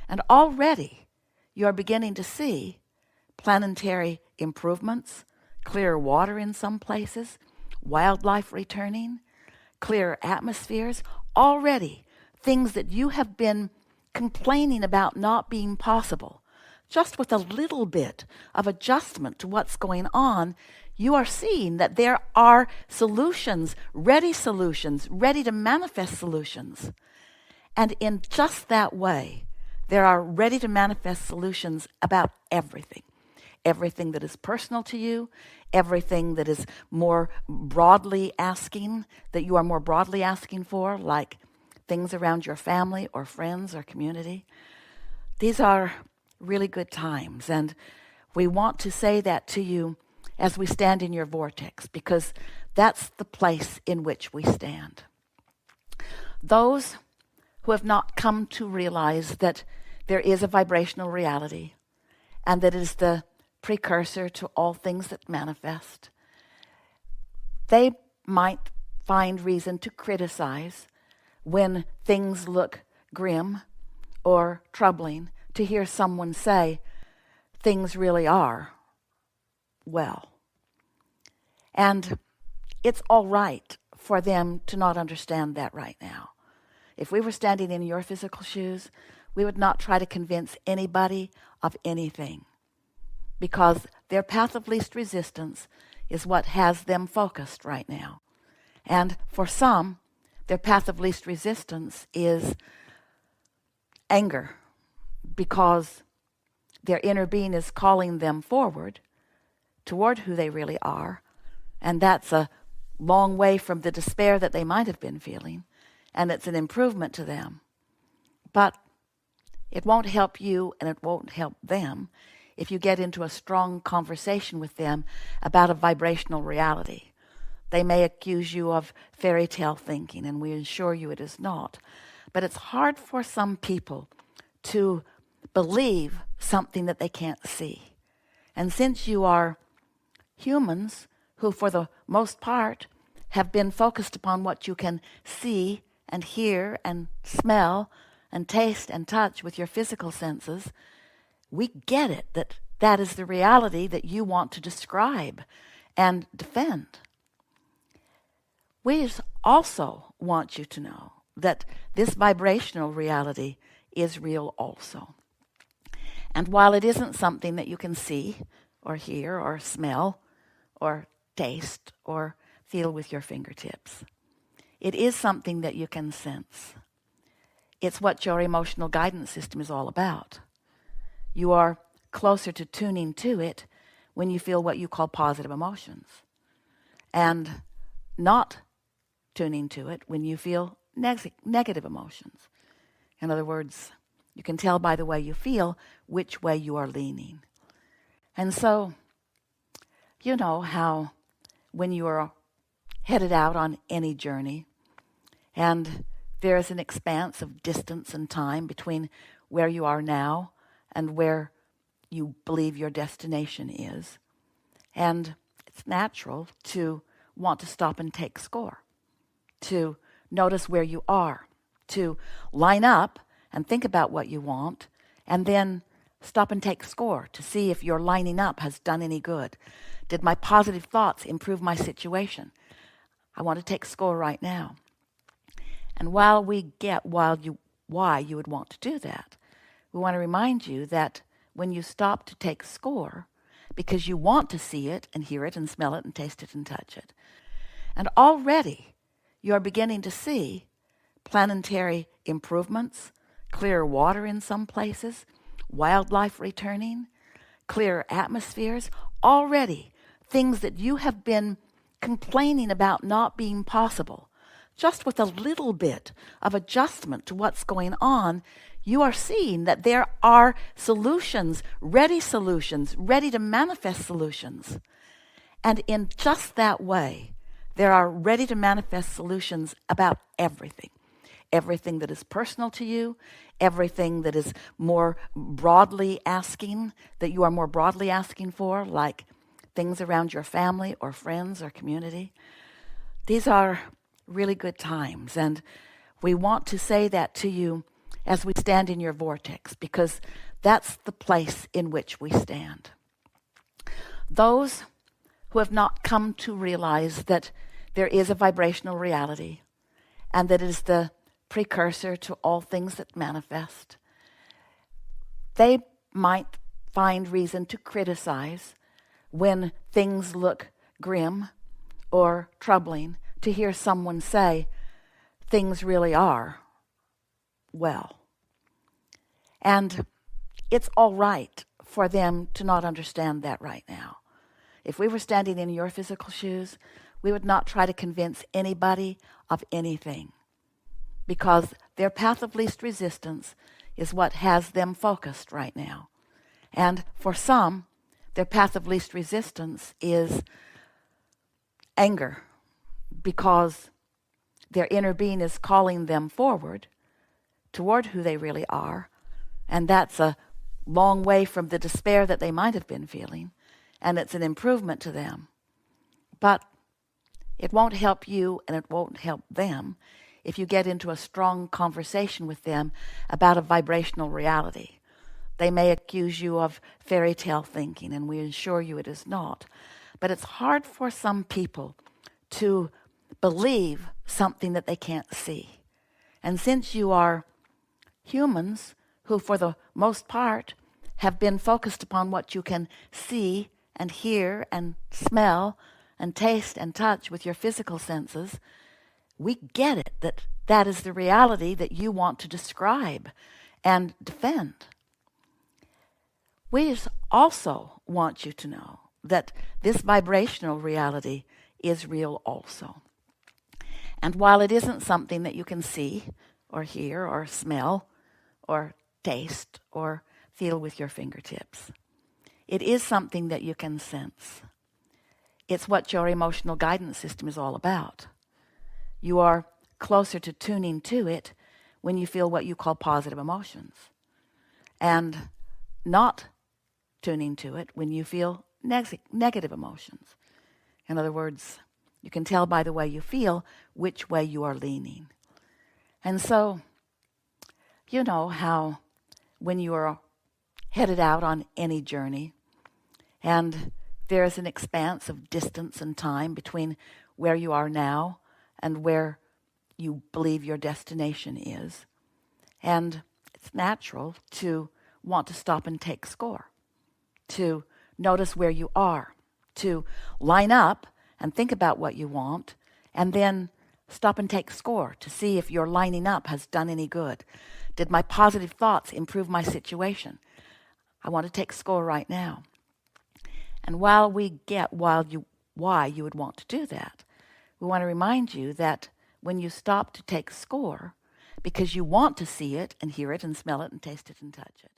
And already you are beginning to see planetary improvements, clearer water in some places, wildlife returning, clearer atmospheres. Already things that you have been complaining about not being possible, just with a little bit of adjustment to what's going on, you are seeing that there are solutions, ready to manifest solutions. And in just that way, there are ready to manifest solutions about everything. Everything that is personal to you, everything that is more broadly asking, that you are more broadly asking for, like things around your family or friends or community. These are really good times, and we want to say that to you as we stand in your vortex, because that's the place in which we stand. Those who have not come to realize that there is a vibrational reality and that it is the precursor to all things that manifest, they might find reason to criticize when things look grim or troubling, to hear someone say things really are well. And it's all right for them to not understand that right now. If we were standing in your physical shoes, we would not try to convince anybody of anything, because their path of least resistance is what has them focused right now. And for some, their path of least resistance is anger, because their inner being is calling them forward toward who they really are. And that's a long way from the despair that they might have been feeling. And it's an improvement to them. But it won't help you and it won't help them if you get into a strong conversation with them about a vibrational reality. They may accuse you of fairy tale thinking, and we assure you it is not. But it's hard for some people to believe something that they can't see. And since you are humans who, for the most part, have been focused upon what you can see and hear and smell and taste and touch with your physical senses, we get it that that is the reality that you want to describe and defend. We also want you to know that this vibrational reality is real also. And while it isn't something that you can see or hear or smell or taste or feel with your fingertips, it is something that you can sense. It's what your emotional guidance system is all about. You are closer to tuning to it when you feel what you call positive emotions, and not tuning to it when you feel negative emotions. In other words, you can tell by the way you feel which way you are leaning. And so, you know how when you are headed out on any journey and there is an expanse of distance and time between where you are now and where you believe your destination is, and it's natural to want to stop and take score, to notice where you are, to line up and think about what you want, and then stop and take score to see if your lining up has done any good. Did my positive thoughts improve my situation? I want to take score right now. And while we get why you would want to do that, we want to remind you that when you stop to take score, because you want to see it and hear it and smell it and taste it and touch it, and already you are beginning to see planetary improvements, clearer water in some places, wildlife returning, clearer atmospheres, already things that you have been complaining about not being possible. Just with a little bit of adjustment to what's going on, you are seeing that there are solutions, ready to manifest solutions. And in just that way, there are ready to manifest solutions about everything. Everything that is personal to you, everything that is more broadly asking, that you are more broadly asking for, like things around your family or friends or community. These are really good times, and we want to say that to you as we stand in your vortex, because that's the place in which we stand. Those who have not come to realize that there is a vibrational reality and that it is the precursor to all things that manifest, they might find reason to criticize when things look grim or troubling, to hear someone say things really are well. And it's all right for them to not understand that right now. If we were standing in your physical shoes, we would not try to convince anybody of anything, because their path of least resistance is what has them focused right now. And for some, their path of least resistance is anger, because their inner being is calling them forward toward who they really are. And that's a long way from the despair that they might have been feeling. And it's an improvement to them. But it won't help you and it won't help them if you get into a strong conversation with them about a vibrational reality. They may accuse you of fairy tale thinking, and we assure you it is not. But it's hard for some people to believe something that they can't see. And since you are humans who, for the most part, have been focused upon what you can see and hear and smell and taste and touch with your physical senses, we get it that that is the reality that you want to describe and defend. We also want you to know that this vibrational reality is real also. And while it isn't something that you can see or hear or smell or taste or feel with your fingertips, it is something that you can sense. It's what your emotional guidance system is all about. You are closer to tuning to it when you feel what you call positive emotions, and not tuning to it when you feel negative emotions. In other words, you can tell by the way you feel which way you are leaning. And so, you know how when you are headed out on any journey and there is an expanse of distance and time between where you are now and where you believe your destination is, and it's natural to want to stop and take score, to notice where you are, to line up and think about what you want, and then stop and take score to see if your lining up has done any good. Did my positive thoughts improve my situation? I want to take score right now. And while we get why you would want to do that, we want to remind you that when you stop to take score, because you want to see it and hear it and smell it and taste it and touch it,